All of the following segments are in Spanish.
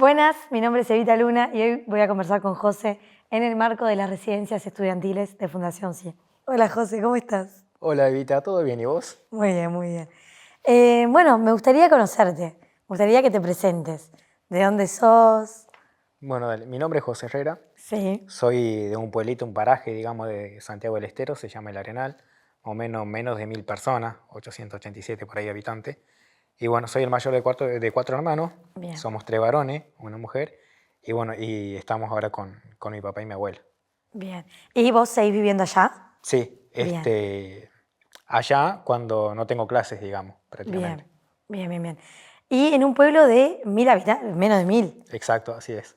Buenas, mi nombre es Evita Luna y hoy voy a conversar con José en el marco de las residencias estudiantiles de Fundación CIE. Hola José, ¿cómo estás? Hola Evita, ¿todo bien? ¿Y vos? Muy bien, muy bien. Bueno, me gustaría conocerte, me gustaría que te presentes. ¿De dónde sos? Bueno, dale, mi nombre es José Herrera, Sí, soy de un pueblito, un paraje, digamos, de Santiago del Estero, se llama El Arenal, más o menos de 1000 personas, 887 por ahí habitantes. Y bueno, soy el mayor de cuatro hermanos, bien, somos tres varones, una mujer, y bueno, y estamos ahora con mi papá y mi abuela. bien. ¿Y vos seguís viviendo allá? Sí, Bien, allá cuando no tengo clases, digamos, prácticamente. bien, bien, bien, bien. Y en un pueblo de 1000 habitantes, menos de 1000. Exacto, así es.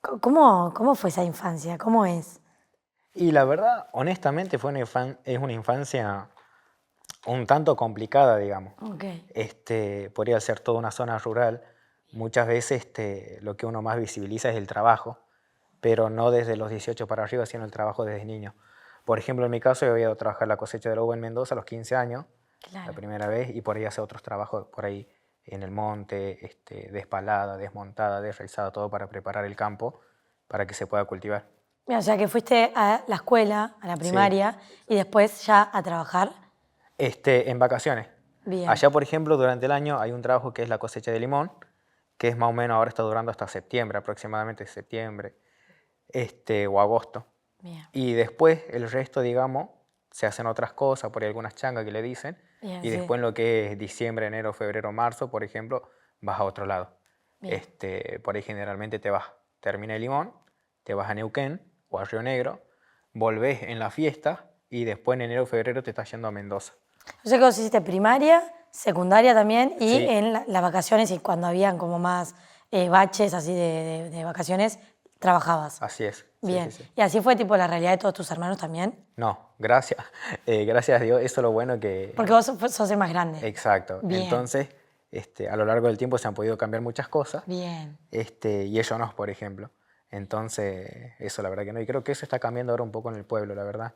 ¿Cómo fue esa infancia? ¿Cómo es? Y la verdad, honestamente, es una infancia un tanto complicada, digamos. Ok, Podría ser toda una zona rural. Muchas veces lo que uno más visibiliza es el trabajo, pero no desde los 18 para arriba, sino el trabajo desde niño. Por ejemplo, en mi caso, yo había ido a trabajar la cosecha de la uva en Mendoza a los 15 años, la claro. primera vez, y por ahí hacer otros trabajos por ahí en el monte, despalada, desmontada, desraizada, todo para preparar el campo para que se pueda cultivar. Mira, o sea que fuiste a la escuela, a la Sí. primaria, y después ya a trabajar. En vacaciones. Bien, Allá, por ejemplo, durante el año hay un trabajo que es la cosecha de limón, que es más o menos, ahora está durando hasta septiembre, aproximadamente septiembre, o agosto. bien, Y después el resto, digamos, se hacen otras cosas, por ahí algunas changas que le dicen, bien, y sí, después en lo que es diciembre, enero, febrero, marzo, por ejemplo, vas a otro lado. bien. Por ahí generalmente te vas, termina el limón, te vas a Neuquén o a Río Negro, volvés en la fiesta y después en enero, febrero te estás yendo a Mendoza. O sea que vos hiciste primaria, secundaria también, y Sí, en las vacaciones, y cuando habían como más baches así de vacaciones, trabajabas. así es, sí, sí, Bien, sí. y así fue tipo la realidad de todos tus hermanos también, No, gracias, gracias a Dios, eso es lo bueno porque que... vos sos el más grande. Exacto, Bien, entonces a lo largo del tiempo se han podido cambiar muchas cosas, bien. y ellos no, por ejemplo. Entonces, eso la verdad que no, y creo que eso está cambiando ahora un poco en el pueblo, la verdad.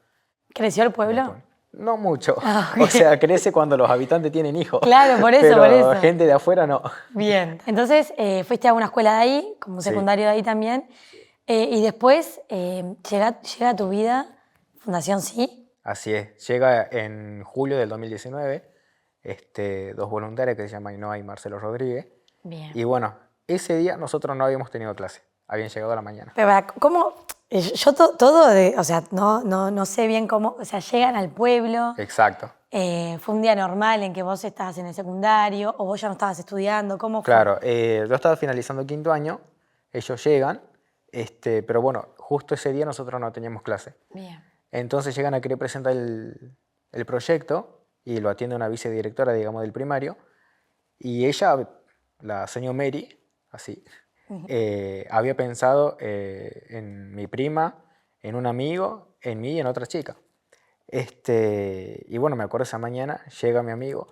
¿Creció el De pueblo? pon- No mucho, Ah, o sea, ok. crece cuando los habitantes tienen hijos, Claro, por eso, por pero eso. gente de afuera no. Bien, entonces fuiste a una escuela de ahí, como Sí, secundario de ahí también, y después llega a tu vida Fundación Sí. así es. Llega en julio del 2019, dos voluntarios que se llaman Ainhoa y Marcelo Rodríguez. Bien. Y bueno, ese día nosotros no habíamos tenido clase, habían llegado a la mañana. Pero para, ¿cómo? Yo todo, o sea, no sé bien cómo, o sea, llegan al pueblo, Exacto. fue un día normal en que vos estabas en el secundario o vos ya no estabas estudiando, ¿cómo fue? Claro, yo estaba finalizando quinto año, ellos llegan, pero bueno, justo ese día nosotros no teníamos clase. Bien, Entonces llegan a querer presentar el proyecto y lo atiende una vicedirectora, digamos, del primario. Y ella, la señora Mary, así, había pensado en mi prima, en un amigo, en mí y en otra chica. Y bueno, me acuerdo esa mañana, llega mi amigo,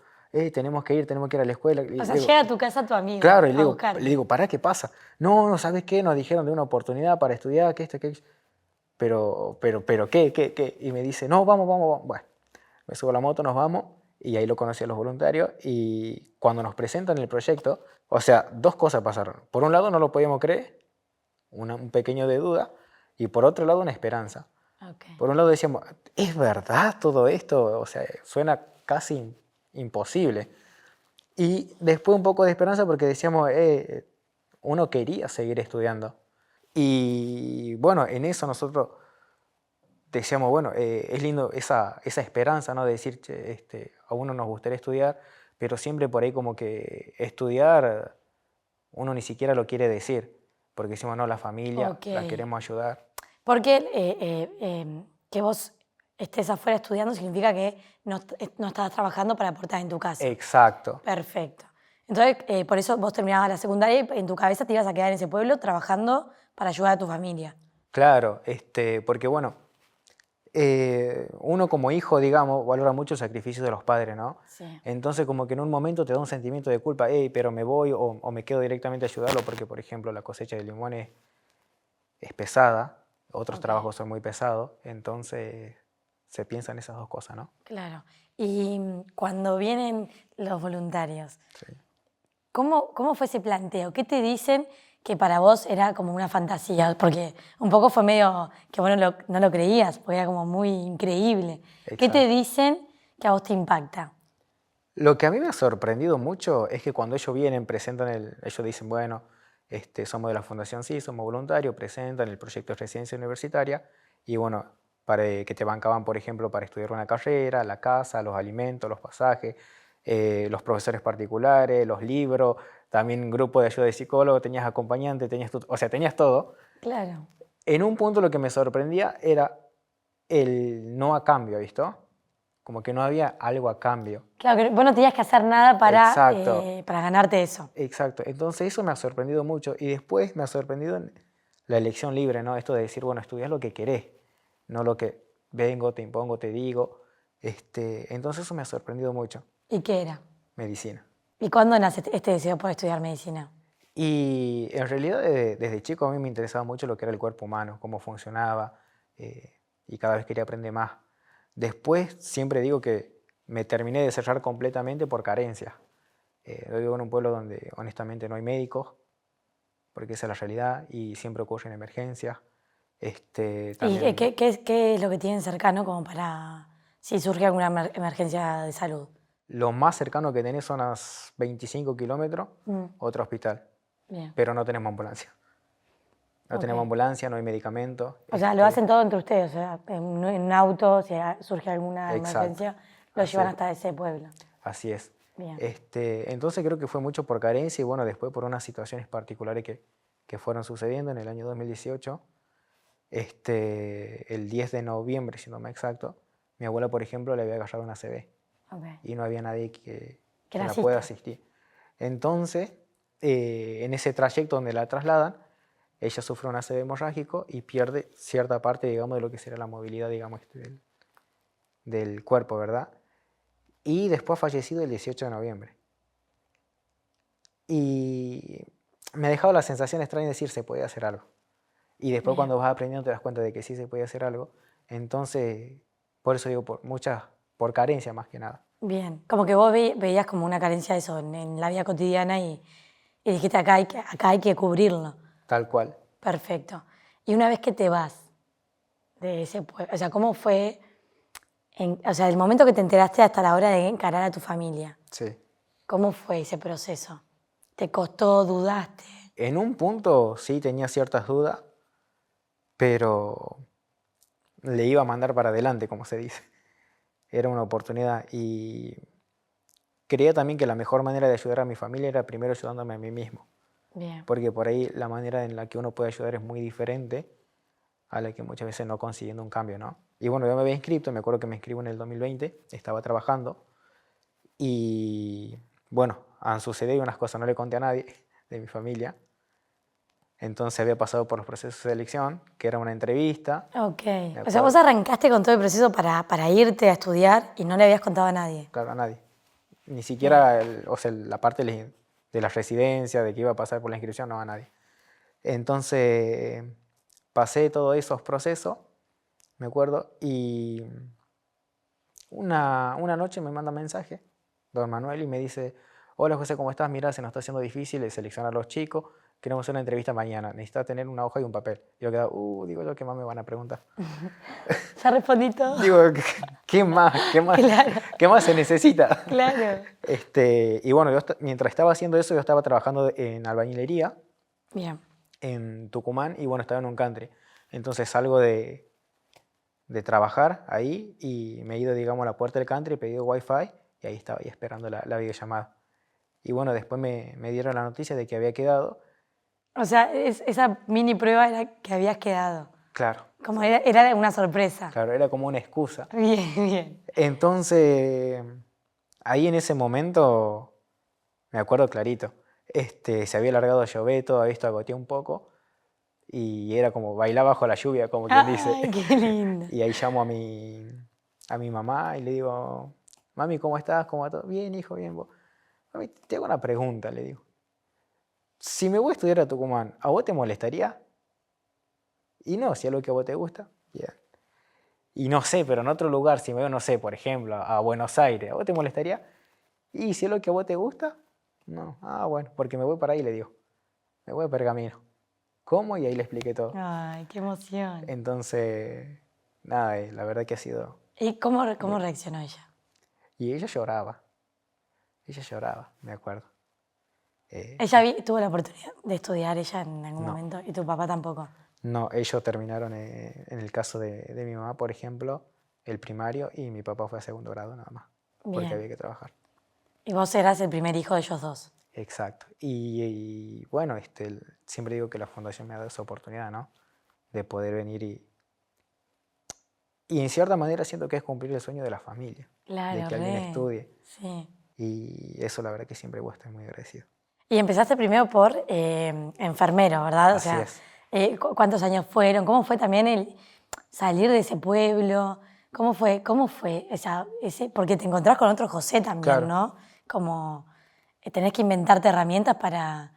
tenemos que ir a la escuela. Y o le sea, digo, llega a tu casa tu amigo claro, y a le buscarte. digo, ¿para qué pasa? No, no, ¿sabes qué? Nos dijeron de una oportunidad para estudiar, que esto, que aquello. Pero, ¿qué? Y me dice, no, vamos, vamos, vamos. Bueno, me subo a la moto, nos vamos, y ahí lo conocí a los voluntarios, y cuando nos presentan el proyecto, o sea, dos cosas pasaron. Por un lado, no lo podíamos creer, un pequeño de duda, y por otro lado, una esperanza. Ok. Por un lado decíamos, ¿es verdad todo esto? O sea, suena casi imposible. Y después un poco de esperanza porque decíamos, uno quería seguir estudiando. Y bueno, en eso nosotros decíamos, bueno, es lindo esa esperanza, ¿no? De decir, che, a uno nos gustaría estudiar, pero siempre por ahí como que estudiar uno ni siquiera lo quiere decir, porque decimos, no, la familia, Ok. la queremos ayudar. Porque que vos estés afuera estudiando significa que no estás trabajando para aportar en tu casa. Exacto. Perfecto. Entonces, por eso vos terminabas la secundaria y en tu cabeza te ibas a quedar en ese pueblo trabajando para ayudar a tu familia. Claro, porque bueno, uno como hijo, digamos, valora mucho el sacrificio de los padres, ¿no? Sí. Entonces como que en un momento te da un sentimiento de culpa, hey, pero me voy o me quedo directamente a ayudarlo porque, por ejemplo, la cosecha de limón es pesada, otros Ok, trabajos son muy pesados, entonces se piensan esas dos cosas, ¿no? claro. Y cuando vienen los voluntarios, Sí. ¿cómo fue ese planteo? ¿Qué te dicen que para vos era como una fantasía? Porque un poco fue medio que vos no lo creías, porque era como muy increíble. ¿Qué te Exacto. dicen que a vos te impacta? Lo que a mí me ha sorprendido mucho es que cuando ellos vienen, presentan ellos dicen, bueno, somos de la Fundación Sí, somos voluntarios, presentan el proyecto de residencia universitaria y bueno, para que te bancaban, por ejemplo, para estudiar una carrera, la casa, los alimentos, los pasajes, los profesores particulares, los libros, también grupo de ayuda de psicólogo, tenías acompañante, o sea, tenías todo. Claro. En un punto lo que me sorprendía era el no a cambio, ¿visto? Como que no había algo a cambio. Claro, que vos no tenías que hacer nada Exacto. para ganarte eso. Exacto, entonces eso me ha sorprendido mucho y después me ha sorprendido la elección libre, ¿no? Esto de decir, bueno, estudias lo que querés, no lo que vengo, te impongo, te digo. Entonces eso me ha sorprendido mucho, ¿Y qué era? medicina. ¿Y cuándo nace este deseo por estudiar medicina? Y en realidad desde chico a mí me interesaba mucho lo que era el cuerpo humano, cómo funcionaba y cada vez quería aprender más. Después siempre digo que me terminé de cerrar completamente por carencias. Yo vivo en un pueblo donde honestamente no hay médicos, porque esa es la realidad y siempre ocurren emergencias. ¿Y También qué es lo que tienen cercano como para si surge alguna emergencia de salud? lo más cercano que tenés son a 25 kilómetros, Mm, otro hospital, bien, pero no tenemos ambulancia. No ok. tenemos ambulancia, no hay medicamentos. O sea, lo hacen todo entre ustedes, o sea, en un auto, si surge alguna Exacto, emergencia, lo así llevan es. hasta ese pueblo. Así es. Bien, Entonces creo que fue mucho por carencia y bueno, después por unas situaciones particulares que fueron sucediendo en el año 2018. El 10 de noviembre, si no me exacto, mi abuela, por ejemplo, le había agarrado una ACV ok. y no había nadie Que que la la pueda asista. asistir. Entonces, en ese trayecto donde la trasladan, ella sufre un ACV hemorrágico y pierde cierta parte, digamos, de lo que será la movilidad, digamos, del cuerpo, ¿verdad? Y después ha fallecido el 18 de noviembre. Y me ha dejado la sensación extraña de decir, se puede hacer algo. Y después Bien, cuando vas aprendiendo te das cuenta de que sí se puede hacer algo. Entonces, por eso digo, por carencia más que nada. bien. Como que vos veías como una carencia de eso en la vida cotidiana y dijiste, acá hay que cubrirlo. Tal cual. Perfecto. Y una vez que te vas de ese pueblo, o sea, ¿cómo fue, o sea, el momento que te enteraste hasta la hora de encarar a tu familia? Sí. ¿Cómo fue ese proceso? ¿Te costó, dudaste? En un punto sí tenía ciertas dudas, pero le iba a mandar para adelante, como se dice. Era una oportunidad y creía también que la mejor manera de ayudar a mi familia era primero ayudándome a mí mismo, Bien, porque por ahí la manera en la que uno puede ayudar es muy diferente a la que muchas veces no consiguiendo un cambio, ¿no? Y bueno, yo me había inscrito, me acuerdo que me inscribo en el 2020, estaba trabajando y bueno, han sucedido unas cosas, no le conté a nadie de mi familia. Entonces había pasado por los procesos de selección, que era una entrevista, ok. me O sea, vos acuerdo, arrancaste con todo el proceso para irte a estudiar y no le habías contado a nadie. claro, a nadie. Ni Bien, siquiera o sea, la parte de la residencia, de que iba a pasar por la inscripción, no a nadie. Entonces pasé todos esos procesos, me acuerdo, y una noche me manda un mensaje, don Manuel, y me dice, hola José, ¿cómo estás? Mira, se nos está haciendo difícil seleccionar a los chicos, queremos hacer una entrevista mañana, necesitas tener una hoja y un papel. Y yo quedaba, digo yo, ¿qué más me van a preguntar? ya respondí todo. Digo, ¿qué más? ¿Qué más? Claro, ¿Qué más se necesita? claro. Y bueno, mientras estaba haciendo eso, yo estaba trabajando en albañilería Bien, en Tucumán y bueno, estaba en un country. Entonces salgo de trabajar ahí y me he ido, digamos, a la puerta del country, he pedido wifi y ahí estaba ahí esperando la videollamada. Y bueno, después me dieron la noticia de que había quedado. o sea, esa mini prueba era que habías quedado. Claro, Como era una sorpresa. claro, era como una excusa. Bien, bien. Entonces, ahí en ese momento, me acuerdo clarito, se había largado a llover, todo había visto agoté un poco y era como bailar bajo la lluvia, como quien dice. Ay, qué lindo. Y ahí llamo a mi mamá y le digo, mami, ¿cómo estás? ¿Cómo va todo? Bien, hijo, bien. Vos. Mami, te hago una pregunta, le digo. Si me voy a estudiar a Tucumán, ¿a vos te molestaría? Y no, si es lo que a vos te gusta, bien. Y no sé, pero en otro lugar, si me voy, no sé, por ejemplo, a Buenos Aires, ¿a vos te molestaría? Y si es lo que a vos te gusta, no. Ah, bueno, porque me voy para ahí, le digo. me voy a Pergamino. ¿Cómo? Y ahí le expliqué todo. Ay, qué emoción. Entonces, nada, la verdad que ha sido... ¿Y cómo reaccionó ella? Y ella lloraba, me acuerdo. Eh, ¿Ella tuvo la oportunidad de estudiar ella en algún no, momento? ¿Y tu papá tampoco? no, ellos terminaron, en el caso de mi mamá, por ejemplo, el primario y mi papá fue a segundo grado nada más, porque Bien. había que trabajar. Y vos eras el primer hijo de ellos dos. Exacto. Y bueno, siempre digo que la fundación me ha dado esa oportunidad, ¿no? De poder venir y en cierta manera siento que es cumplir el sueño de la familia, de Claro, que alguien re. estudie. Sí. Y eso la verdad que siempre voy a estar muy agradecido. Y empezaste primero por enfermero, ¿verdad? O Así sea, es. ¿cuántos años fueron? ¿Cómo fue también el salir de ese pueblo? ¿Cómo fue? Porque te encontrás con otro José también, Claro, ¿no? Como tenés que inventarte herramientas para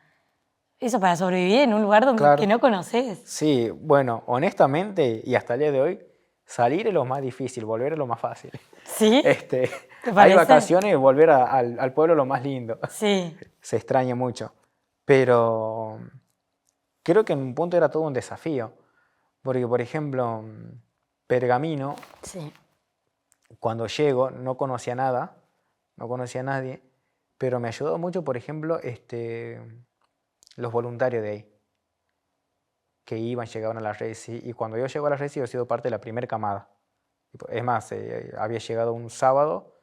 eso, para sobrevivir en un lugar que claro. no conoces. Sí, bueno, honestamente, y hasta el día de hoy, salir es lo más difícil, volver es lo más fácil. ¿Sí? Este, ¿Te hay parece? vacaciones, volver al pueblo es lo más lindo. Sí. Se extraña mucho. Pero creo que en un punto era todo un desafío. Porque, por ejemplo, Pergamino, Sí. cuando llego, no conocía nada, no conocía a nadie, pero me ayudó mucho, por ejemplo, los voluntarios de ahí, que iban, llegaban a la Resi, y cuando yo llego a la Resi, yo he sido parte de la primera camada. Es más, había llegado un sábado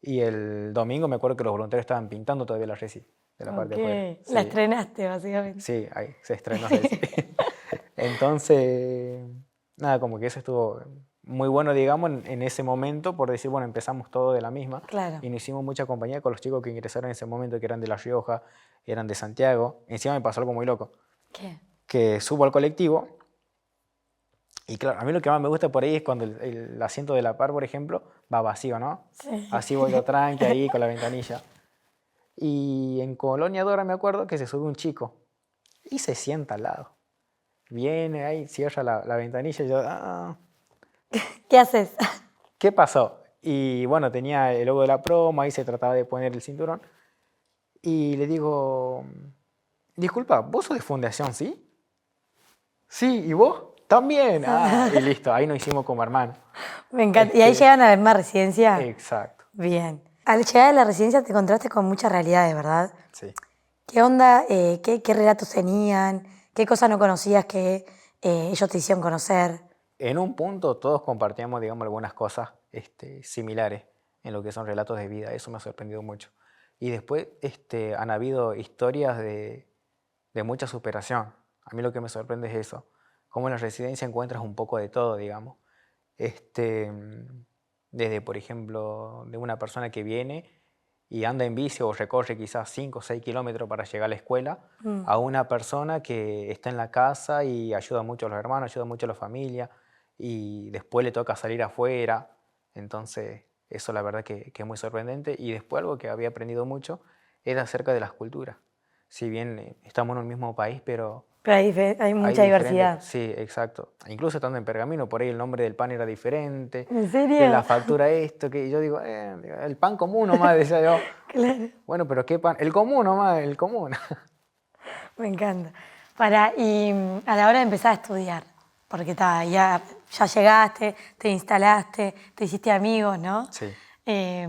y el domingo me acuerdo que los voluntarios estaban pintando todavía la Resi, de la parte Ok. de afuera. La Sí, estrenaste, básicamente. sí, ahí se estrenó Resi. Entonces, nada, como que eso estuvo muy bueno, digamos, en ese momento, por decir, bueno, empezamos todo de la misma Claro. y nos hicimos mucha compañía con los chicos que ingresaron en ese momento, que eran de La Rioja, eran de Santiago. Encima me pasó algo muy loco, ¿Qué? que subo al colectivo y claro, a mí lo que más me gusta por ahí es cuando el asiento de la par, por ejemplo, va vacío, ¿no? Sí. Así voy yo tranqui ahí con la ventanilla. Y en Colonia Dora me acuerdo que se sube un chico y se sienta al lado. Viene ahí, cierra la ventanilla y yo, ¿Qué haces? ¿qué pasó? Y bueno, tenía el logo de la promo, ahí se trataba de poner el cinturón. Y le digo, disculpa, ¿vos sos de Fundación, sí? Sí, ¿y vos? También. Ah, y listo, ahí nos hicimos como hermanos. Me encanta. ¿Y ahí Este, llegan a la misma residencia? exacto, Bien. Al llegar a la residencia te encontraste con muchas realidades, ¿verdad? sí. ¿Qué onda? ¿Qué relatos tenían? ¿Qué cosas no conocías que ellos te hicieron conocer? En un punto todos compartíamos, digamos, algunas cosas similares en lo que son relatos de vida. Eso me ha sorprendido mucho. Y después han habido historias de mucha superación. A mí lo que me sorprende es eso. Cómo en la residencia encuentras un poco de todo, digamos. Este, Desde, por ejemplo, de una persona que viene y anda en bici o recorre quizás 5 o 6 kilómetros para llegar a la escuela, a una persona que está en la casa y ayuda mucho a los hermanos, ayuda mucho a la familia y después le toca salir afuera. Entonces, eso la verdad que es muy sorprendente. Y después algo que había aprendido mucho era acerca de las culturas. Si bien estamos en un mismo país, pero Pero hay hay mucha diferentes, diversidad. sí, exacto. Incluso estando en Pergamino, por ahí el nombre del pan era diferente, ¿En que la serio? factura esto, que yo digo, el pan común nomás, decía yo. Claro, Bueno, pero ¿qué pan? El común nomás, el común. me encanta. Y a la hora de empezar a estudiar, porque ya llegaste, te instalaste, te hiciste amigos, ¿no? Sí, Eh,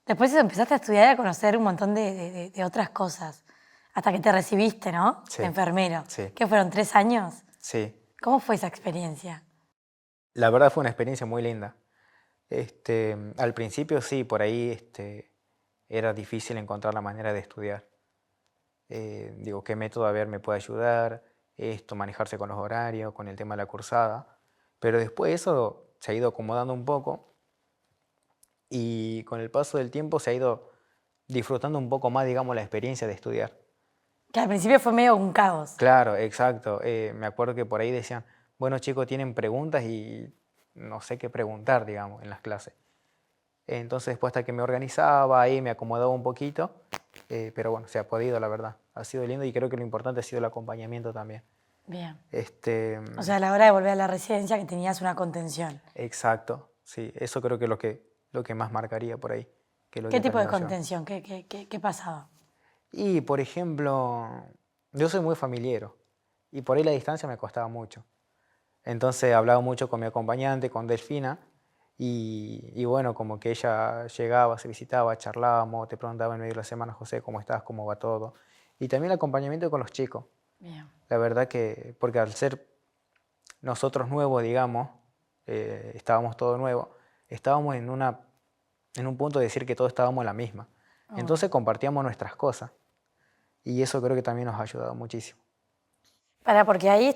Después empezaste a estudiar y a conocer un montón de otras cosas, hasta que te recibiste, ¿no? De sí, enfermero. sí, ¿Qué fueron, 3 años? sí. ¿Cómo fue esa experiencia? La verdad fue una experiencia muy linda. Al principio sí, por ahí era difícil encontrar la manera de estudiar. Digo, ¿qué método a ver me puede ayudar? Esto, manejarse con los horarios, con el tema de la cursada. Pero después eso se ha ido acomodando un poco y con el paso del tiempo se ha ido disfrutando un poco más, digamos, la experiencia de estudiar. Que al principio fue medio un caos. Claro, exacto. Me acuerdo que por ahí decían, bueno chicos, tienen preguntas y no sé qué preguntar, digamos, en las clases. Entonces después hasta que me organizaba, ahí me acomodaba un poquito, pero bueno, se ha podido, la verdad. Ha sido lindo y creo que lo importante ha sido el acompañamiento también. Bien. Este, O sea, a la hora de volver a la residencia que tenías una contención. exacto, sí, eso creo que es lo que más marcaría por ahí, que es lo que ¿Qué he tipo de terminado llevando. contención? ¿Qué pasaba? Y por ejemplo, yo soy muy familiero y por ahí la distancia me costaba mucho. Entonces hablaba mucho con mi acompañante, con Delfina, y bueno, como que ella llegaba, se visitaba, charlábamos, te preguntaba en medio de la semana, José, ¿cómo estás? ¿Cómo va todo? Y también el acompañamiento con los chicos. Bien. La verdad que, porque al ser nosotros nuevos, digamos, estábamos todos nuevos, estábamos en un punto de decir que todos estábamos en la misma. Ok. Entonces compartíamos nuestras cosas y eso creo que también nos ha ayudado muchísimo. Porque ahí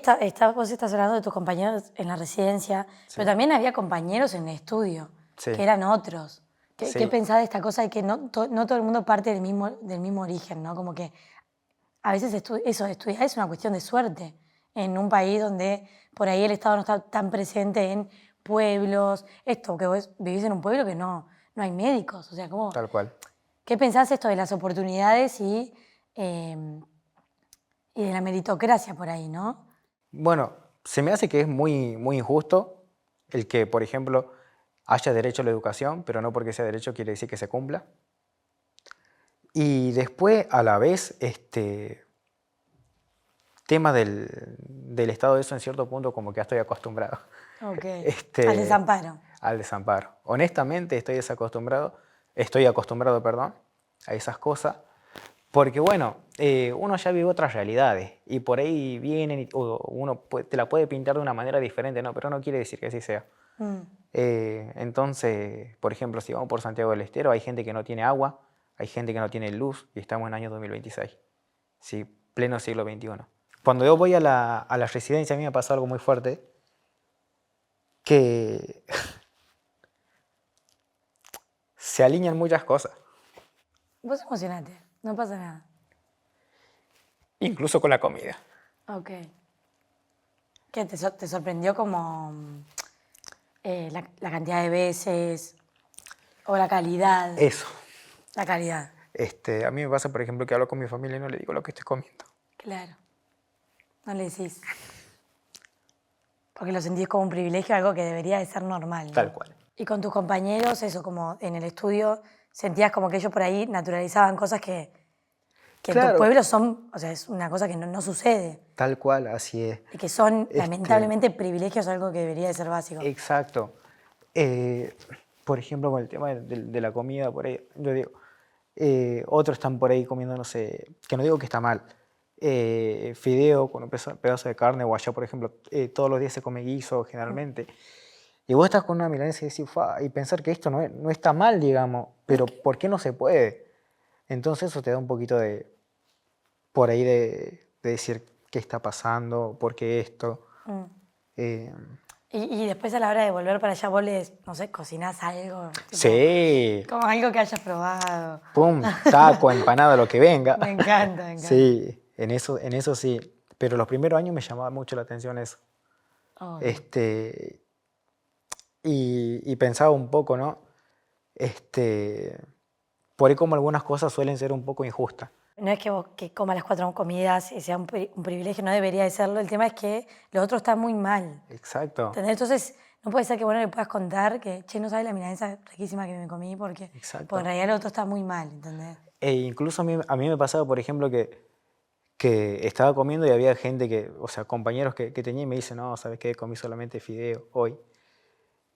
vos estás hablando de tus compañeros en la residencia, Sí, pero también había compañeros en el estudio, que sí, eran otros. ¿Qué sí, pensás de esta cosa de que no todo el mundo parte del mismo origen, ¿no? Como que a veces estudiar es una cuestión de suerte en un país donde por ahí el Estado no está tan presente en pueblos. Esto, que vos vivís en un pueblo que no hay médicos. O sea, tal cual. ¿qué pensás esto de las oportunidades eh, y de la meritocracia por ahí, no? Bueno, se me hace que es muy, muy injusto el que, por ejemplo, haya derecho a la educación, pero no porque sea derecho quiere decir que se cumpla. Y después, a la vez, tema del estado de eso en cierto punto como que ya estoy acostumbrado. Ok. Al este, desamparo. Al desamparo. Honestamente estoy acostumbrado, perdón, a esas cosas, porque bueno, uno ya vive otras realidades y por ahí vienen y uno te la puede pintar de una manera diferente, ¿no? Pero no quiere decir que así sea. Mm. Entonces, por ejemplo, si vamos por Santiago del Estero, hay gente que no tiene agua, hay gente que no tiene luz y estamos en el año 2026, sí, pleno siglo XXI. Cuando yo voy a la residencia, a mí me pasa algo muy fuerte, que se alinean muchas cosas, Vos emocionate, no pasa nada. incluso con la comida. Ok. ¿Qué te sorprendió como la cantidad de veces o la calidad? Eso. La calidad, A mí me pasa, por ejemplo, que hablo con mi familia y no le digo lo que estoy comiendo. claro. No le decís. Porque lo sentís como un privilegio, algo que debería de ser normal, Tal ¿no? cual. Y con tus compañeros, eso, como en el estudio, sentías como que ellos por ahí naturalizaban cosas que en tus Claro, pueblos son, o sea, es una cosa que no sucede. tal cual, así es. Y que son, Este, lamentablemente, privilegios, algo que debería de ser básico. exacto. Eh, por ejemplo, con el tema de la comida, por ahí, yo digo, otros están por ahí comiendo, no sé, que no digo que está mal, fideo con un pedazo de carne, o allá, por ejemplo, todos los días se come guiso generalmente. Y vos estás con una milanesa y decís, "Fua", y pensar que esto no está mal, digamos, Es pero que, ¿por qué no se puede? Entonces eso te da un poquito por ahí de decir qué está pasando, por qué esto. mm. Eh, Y después a la hora de volver para allá, vos no sé, cocinás algo, tipo, sí, como algo que hayas probado. pum, taco, empanada, lo que venga. Me encanta, me encanta. Sí, en eso sí. Pero los primeros años me llamaba mucho la atención eso. Obvio. Este, y pensaba un poco, ¿no? Este, por ahí como algunas cosas suelen ser un poco injustas. No es que vos que comas las 4 comidas y sea un privilegio, no debería de serlo. El tema es que lo otro está muy mal. Exacto, ¿Entendés? Entonces, no puede ser que vos no le puedas contar que, che, no sabes la milanesa riquísima que me comí porque en exacto. realidad lo otro está muy mal, ¿entendés? E incluso a mí me pasaba, por ejemplo, que estaba comiendo y había gente que, o sea, compañeros que tenía y me dicen, no, ¿sabes qué? Comí solamente fideo hoy.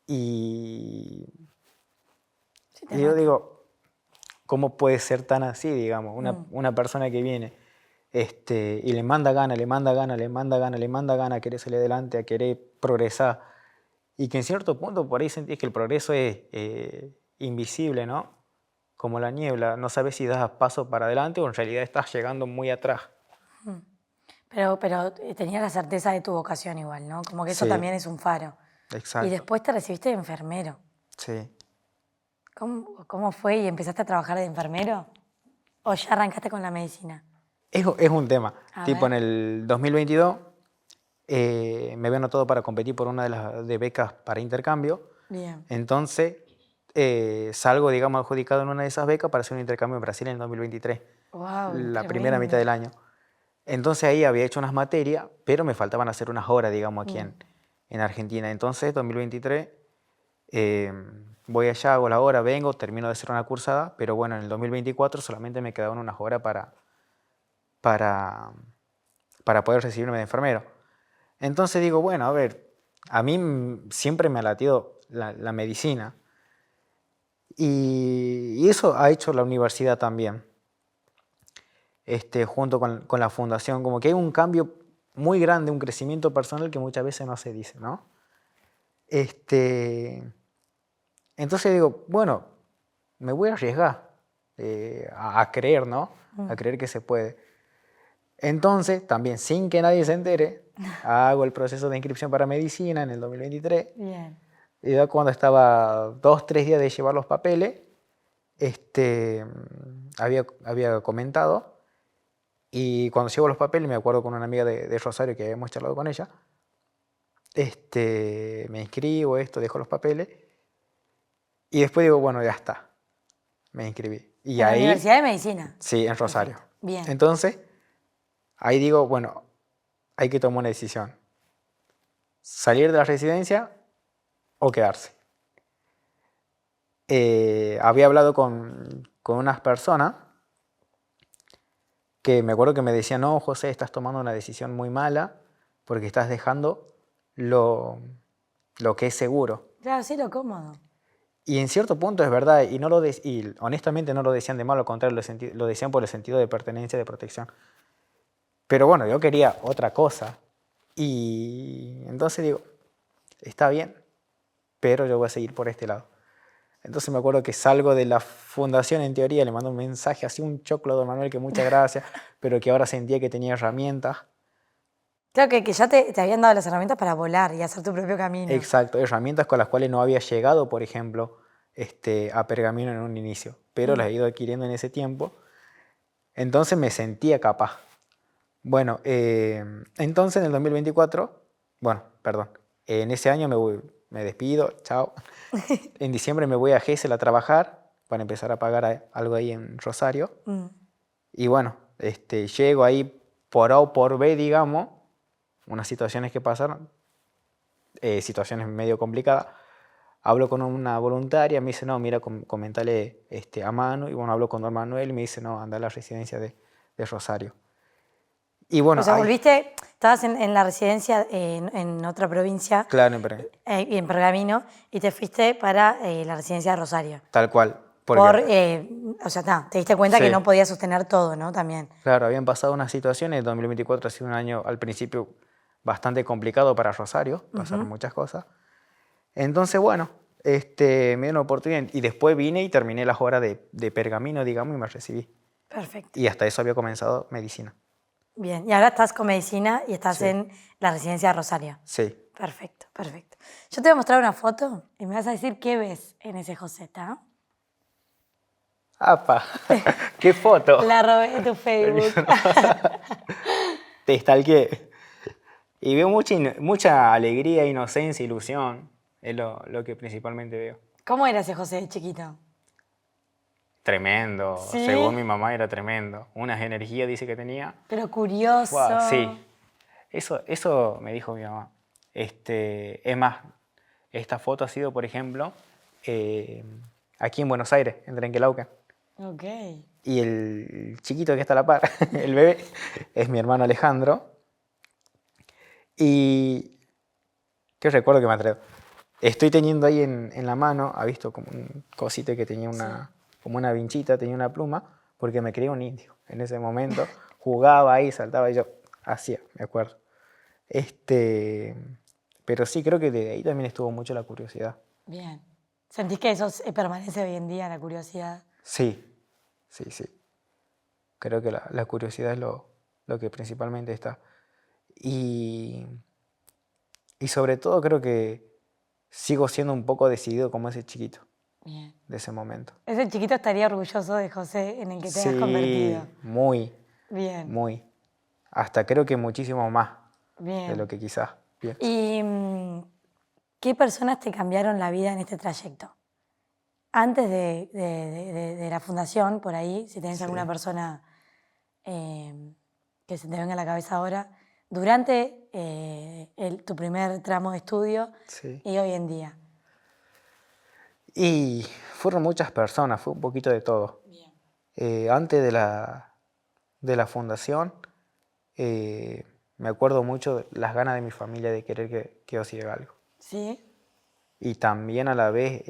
Y, Sí, te y yo mata. digo, ¿cómo puede ser tan así, digamos? Una, Mm. una persona que viene y le manda gana, le manda gana, le manda gana, le manda gana a querer salir adelante, a querer progresar. Y que en cierto punto por ahí sentís que el progreso es invisible, ¿no? Como la niebla, no sabes si das paso para adelante o en realidad estás llegando muy atrás. Pero tenías la certeza de tu vocación igual, ¿no? Como que eso Sí, también es un faro. Y exacto. después te recibiste de enfermero. Sí. ¿Cómo fue y empezaste a trabajar de enfermero? ¿O ya arrancaste con la medicina? Es un tema. A Tipo, ver, en el 2022 me habían anotado para competir por una de las de becas para intercambio. bien. Entonces, salgo, digamos, adjudicado en una de esas becas para hacer un intercambio en Brasil en el 2023, Wow, la primera mitad tremendo. del año. Entonces ahí había hecho unas materias, pero me faltaban hacer unas horas, digamos, aquí Mm. en Argentina. Entonces, 2023, eh, voy allá, hago la hora, vengo, termino de hacer una cursada, pero bueno, en el 2024 solamente me quedaban unas horas para para poder recibirme de enfermero. Entonces digo, bueno, a ver, a mí siempre me ha latido la medicina. Y eso ha hecho la universidad también, junto con la fundación. Como que hay un cambio muy grande, un crecimiento personal que muchas veces no se dice, ¿no? Entonces digo, bueno, me voy a arriesgar a creer, ¿no? A creer que se puede. Entonces, también sin que nadie se entere, hago el proceso de inscripción para medicina en el 2023. Bien. Y ya cuando estaba 2-3 días de llevar los papeles, había comentado. Y cuando llevo los papeles, me acuerdo con una amiga de Rosario que habíamos charlado con ella, me inscribo, dejo los papeles. Y después digo, bueno, ya está, me inscribí. Y ¿En la ahí, Universidad de Medicina? sí, en Rosario. Perfecto. Bien. Entonces, ahí digo, bueno, hay que tomar una decisión. ¿Salir de la residencia o quedarse? Había hablado con unas personas que me acuerdo que me decían, no, José, estás tomando una decisión muy mala porque estás dejando lo que es seguro. Claro, sí, lo cómodo. Y en cierto punto es verdad, y honestamente no lo decían de malo, al contrario, lo decían por el sentido de pertenencia, de protección. Pero bueno, yo quería otra cosa. Y entonces digo, está bien, pero yo voy a seguir por este lado. Entonces me acuerdo que salgo de la fundación, en teoría, le mando un mensaje, así un choclo a don Manuel, que muchas gracias, pero que ahora sentía que tenía herramientas. Claro que ya te habían dado las herramientas para volar y hacer tu propio camino. Exacto, herramientas con las cuales no había llegado, por ejemplo, a Pergamino en un inicio, pero las he ido adquiriendo en ese tiempo. Entonces me sentía capaz. Bueno, entonces en el 2024, bueno, perdón, en ese año me despido, chao. En diciembre me voy a Gesell a trabajar para empezar a pagar algo ahí en Rosario. Y bueno, llego ahí por A o por B, digamos, unas situaciones que pasaron, situaciones medio complicadas. Hablo con una voluntaria, me dice, no, mira, comentale a Manu. Y bueno, hablo con don Manuel y me dice, no, anda a la residencia de Rosario. Y bueno, O sea, estabas en la residencia en otra provincia, claro, en Pergamino, y te fuiste para la residencia de Rosario. tal cual. O sea, te diste cuenta que Sí. no podías sostener todo, ¿no? También. Claro, habían pasado unas situaciones, el 2024 ha sido un año al principio bastante complicado para Rosario, pasaron muchas cosas. Entonces, bueno, me dio una oportunidad y después vine y terminé las horas de Pergamino, digamos, y me recibí. Perfecto. Y hasta eso había comenzado medicina. Bien, y ahora estás con medicina y estás Sí. en la residencia de Rosario. Sí. Perfecto, perfecto. Yo te voy a mostrar una foto y me vas a decir qué ves en ese José, ¿está? ¡Apa! ¡Qué foto! La robé de tu Facebook. Te stalkeé. Y veo mucha alegría, inocencia, ilusión. Es lo que principalmente veo. ¿Cómo era ese José de chiquito? Tremendo. ¿Sí? Según mi mamá era tremendo. Unas energías dice que tenía. Pero curioso. Wow, sí. Eso me dijo mi mamá. Es más, esta foto ha sido, por ejemplo, aquí en Buenos Aires, en Trenquelauquen. Ok. Y el chiquito que está a la par, el bebé, es mi hermano Alejandro. Y qué recuerdo que me atrevo. Estoy teniendo ahí en la mano, ha visto como un cosito que tenía como una vinchita, tenía una pluma, porque me creía un indio. En ese momento jugaba ahí, saltaba y yo hacía, me acuerdo. Pero sí, creo que de ahí también estuvo mucho la curiosidad. Bien. ¿Sentís que eso permanece hoy en día, la curiosidad? Sí. Creo que la curiosidad es lo que principalmente está. Y sobre todo creo que sigo siendo un poco decidido como ese chiquito. Bien. De ese momento. Ese chiquito estaría orgulloso de José en el que te hayas convertido. Muy. Bien. Muy. Hasta creo que muchísimo más. Bien. De lo que quizás pienso. ¿Y qué personas te cambiaron la vida en este trayecto? Antes de la fundación, por ahí, si tenés alguna persona que se te venga a la cabeza ahora, durante tu primer tramo de estudio y hoy en día. Y fueron muchas personas, fue un poquito de todo. Bien. Antes de la fundación, me acuerdo mucho de las ganas de mi familia de querer que yo siga algo. Sí. Y también a la vez,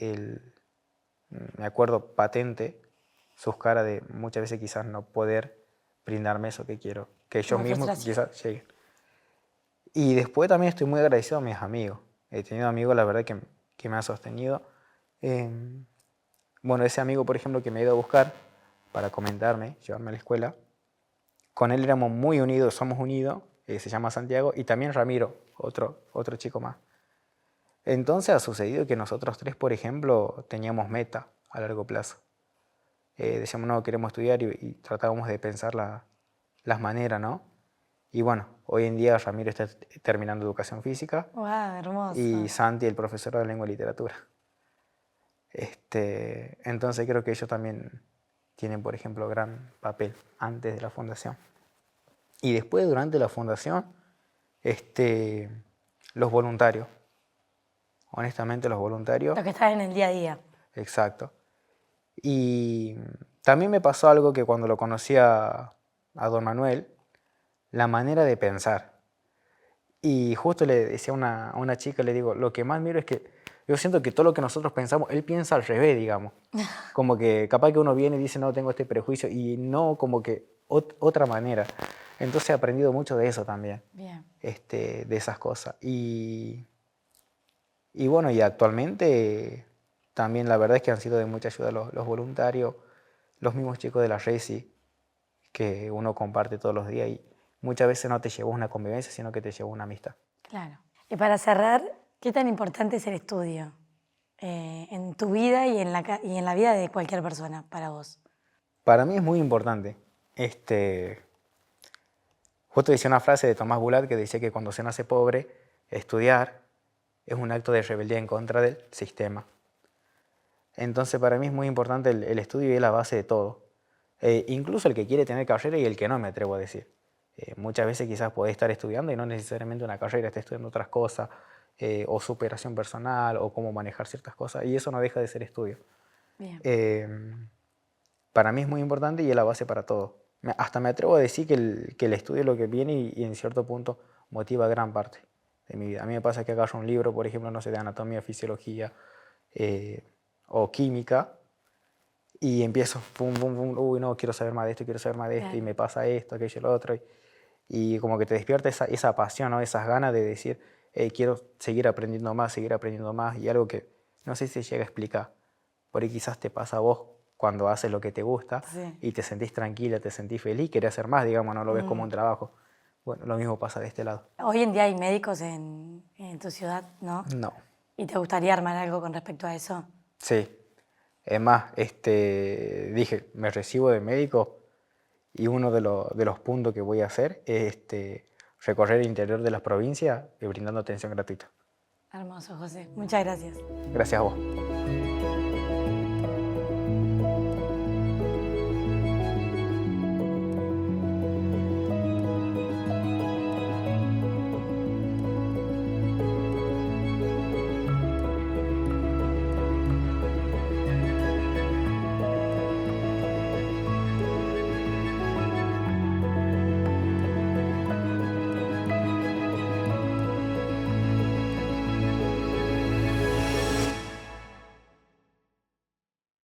me acuerdo patente, sus caras de muchas veces quizás no poder brindarme eso que quiero, que ellos Como mismos frustración. quizás lleguen. Y después también estoy muy agradecido a mis amigos. He tenido amigos, la verdad, que me han sostenido. Em, bueno, ese amigo, por ejemplo, que me ha ido a buscar para comentarme, llevarme a la escuela, con él éramos muy unidos, somos unidos, se llama Santiago, y también Ramiro, otro chico más. Entonces ha sucedido que nosotros tres, por ejemplo, teníamos meta a largo plazo. Decíamos, no, queremos estudiar y tratábamos de pensar las maneras, ¿no? Y bueno, hoy en día Ramiro está terminando educación física Wow, y hermoso. Santi el profesor de lengua y literatura. Entonces creo que ellos también tienen, por ejemplo, gran papel antes de la fundación. Y después, durante la fundación, los voluntarios. Honestamente, los voluntarios, Lo que está en el día a día. exacto. Y también me pasó algo que cuando lo conocí a don Manuel, la manera de pensar. Y justo le decía a una chica, le digo, lo que más miro es que yo siento que todo lo que nosotros pensamos, él piensa al revés, digamos. Como que capaz que uno viene y dice, no, tengo este prejuicio, y no como que otra manera. Entonces he aprendido mucho de eso también, Bien. de esas cosas. Y bueno, y actualmente también la verdad es que han sido de mucha ayuda los voluntarios, los mismos chicos de la RESI, que uno comparte todos los días y muchas veces no te llevó una convivencia, sino que te llevó una amistad. Claro. Y para cerrar, ¿qué tan importante es el estudio en tu vida y en la vida de cualquier persona para vos? Para mí es muy importante. Justo decía una frase de Tomás Bulat que decía que cuando se nace pobre, estudiar es un acto de rebeldía en contra del sistema. Entonces para mí es muy importante el estudio y es la base de todo. Incluso el que quiere tener carrera y el que no, me atrevo a decir. Muchas veces quizás podés estar estudiando y no necesariamente una carrera, estés estudiando otras cosas, o superación personal, o cómo manejar ciertas cosas, y eso no deja de ser estudio. Bien. Para mí es muy importante y es la base para todo. Hasta me atrevo a decir que el estudio es lo que viene y en cierto punto motiva gran parte de mi vida. A mí me pasa que agarro un libro, por ejemplo, no sé, de anatomía, fisiología o química, y empiezo, pum, pum, pum, uy, no, quiero saber más de esto, quiero saber más de esto, y Claro. me pasa esto, aquello, lo otro, y como que te despierta esa pasión, ¿no? Esas ganas de decir, quiero seguir aprendiendo más, y algo que no sé si se llega a explicar. Por ahí quizás te pasa a vos cuando haces lo que te gusta Sí. y te sentís tranquila, te sentís feliz, querés hacer más, digamos, no lo ves como un trabajo. Bueno, lo mismo pasa de este lado. Hoy en día hay médicos en tu ciudad, ¿no? No, ¿Y te gustaría armar algo con respecto a eso? sí. Es más, dije, me recibo de médico y uno de los puntos que voy a hacer es recorrer el interior de las provincias y brindando atención gratuita. Hermoso, José. Muchas gracias. Gracias a vos.